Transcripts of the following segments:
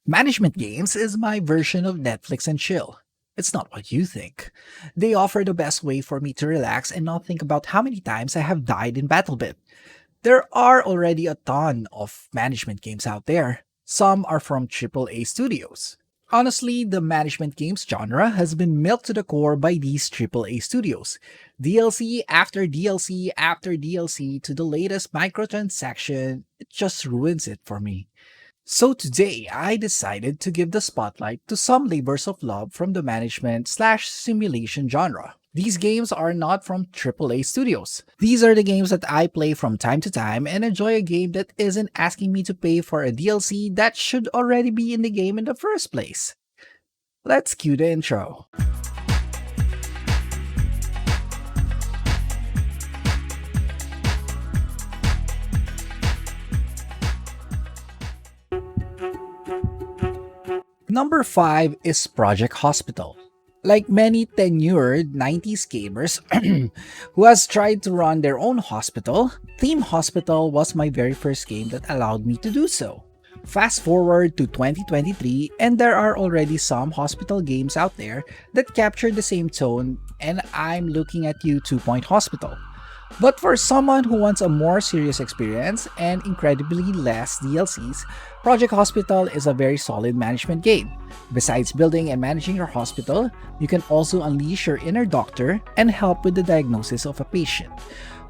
Management games is my version of Netflix and chill. It's not what you think. They offer the best way for me to relax and not think about how many times I have died in BattleBit. There are already a ton of management games out there. Some are from AAA studios. Honestly, the management games genre has been milked to the core by these AAA studios. DLC after DLC after DLC to the latest microtransaction, it just ruins it for me. So today, I decided to give the spotlight to some labors of love from the management slash simulation genre. These games are not from AAA studios. These are the games that I play from time to time and enjoy a game that isn't asking me to pay for a DLC that should already be in the game in the first place. Let's cue the intro. Number 5 is Project Hospital. Like many tenured 90s gamers who has tried to run their own hospital, Theme Hospital was my very first game that allowed me to do so. Fast forward to 2023 and there are already some hospital games out there that capture the same tone, and I'm looking at you, 2 Point Hospital. But for someone who wants a more serious experience and incredibly less DLCs, Project Hospital is a very solid management game. Besides building and managing your hospital, you can also unleash your inner doctor and help with the diagnosis of a patient.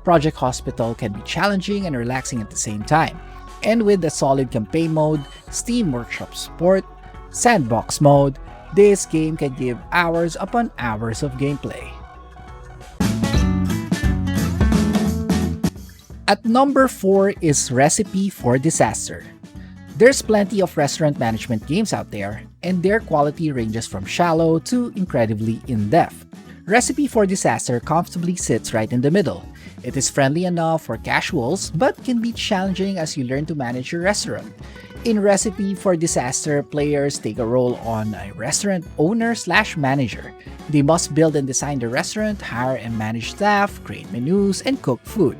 Project Hospital can be challenging and relaxing at the same time. And with a solid campaign mode, Steam Workshop support, sandbox mode, this game can give hours upon hours of gameplay. At number 4 is Recipe for Disaster. There's plenty of restaurant management games out there, and their quality ranges from shallow to incredibly in-depth. Recipe for Disaster comfortably sits right in the middle. It is friendly enough for casuals, but can be challenging as you learn to manage your restaurant. In Recipe for Disaster, players take a role on a restaurant owner slash manager. They must build and design the restaurant, hire and manage staff, create menus, and cook food.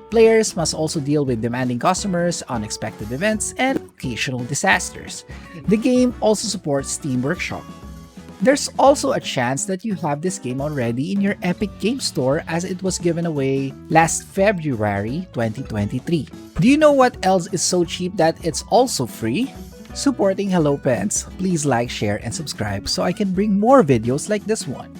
Players must also deal with demanding customers, unexpected events, and occasional disasters. The game also supports Steam Workshop. There's also a chance that you have this game already in your Epic Game Store as it was given away last February 2023. Do you know what else is so cheap that it's also free? Supporting Hello Pens. Please like, share, and subscribe so I can bring more videos like this one.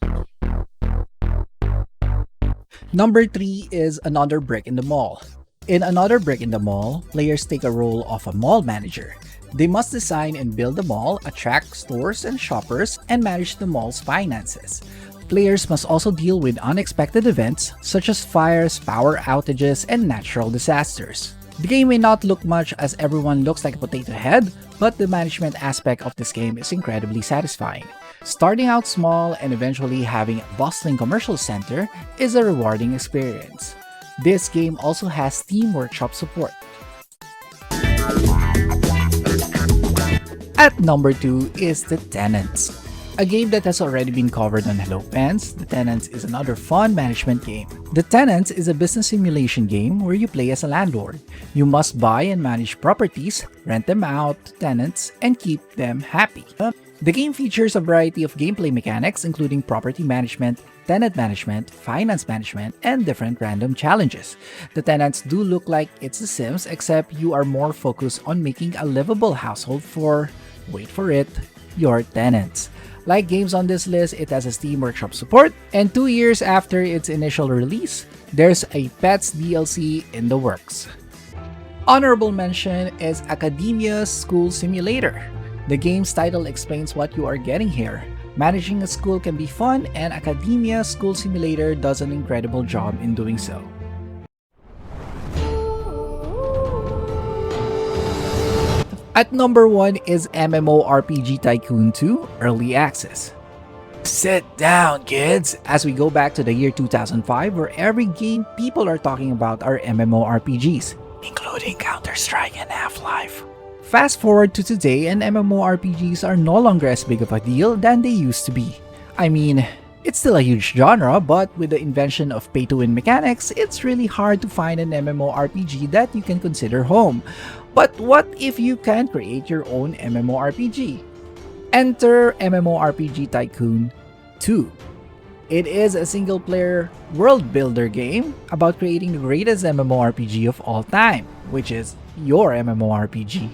Number 3 is Another Brick in the Mall. In Another Brick in the Mall, players take a role of a mall manager. They must design and build the mall, attract stores and shoppers, and manage the mall's finances. Players must also deal with unexpected events such as fires, power outages, and natural disasters. The game may not look much as everyone looks like a potato head, but the management aspect of this game is incredibly satisfying. Starting out small and eventually having a bustling commercial center is a rewarding experience. This game also has Steam Workshop support. At number 2 is The Tenants. A game that has already been covered on Hello Pens, The Tenants is another fun management game. The Tenants is a business simulation game where you play as a landlord. You must buy and manage properties, rent them out to tenants, and keep them happy. The game features a variety of gameplay mechanics including property management, tenant management, finance management, and different random challenges. The tenants do look like it's The Sims, except you are more focused on making a livable household for, wait for it, your tenants. Like games on this list, it has a Steam Workshop support, and 2 years after its initial release, there's a Pets DLC in the works. Honorable mention is Academia's School Simulator. The game's title explains what you are getting here. Managing a school can be fun, and Academia School Simulator does an incredible job in doing so. At number 1 is MMORPG Tycoon 2 Early Access. Sit down, kids, as we go back to the year 2005 where every game people are talking about are MMORPGs, including Counter-Strike and Half-Life. Fast forward to today and MMORPGs are no longer as big of a deal than they used to be. I mean, It's still a huge genre, but with the invention of pay-to-win mechanics, it's really hard to find an MMORPG that you can consider home. But what if you can create your own MMORPG? Enter MMORPG Tycoon 2. It is a single-player world builder game about creating the greatest MMORPG of all time, which is your MMORPG.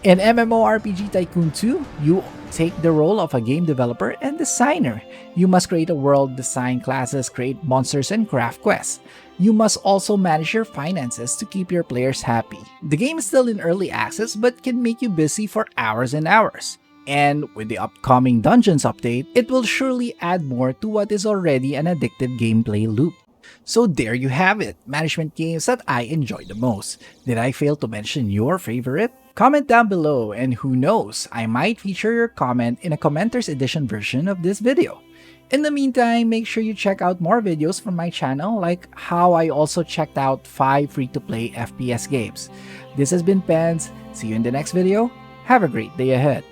In MMORPG Tycoon 2, you take the role of a game developer and designer. You must create a world, design classes, create monsters, and craft quests. You must also manage your finances to keep your players happy. The game is still in early access but can make you busy for hours and hours. And with the upcoming Dungeons update, it will surely add more to what is already an addictive gameplay loop. So there you have it, management games that I enjoy the most. Did I fail to mention your favorite? Comment down below, and who knows, I might feature your comment in a Commenters Edition version of this video. In the meantime, make sure you check out more videos from my channel, like how I also checked out 5 free-to-play FPS games. This has been Pens. See you in the next video. Have a great day ahead.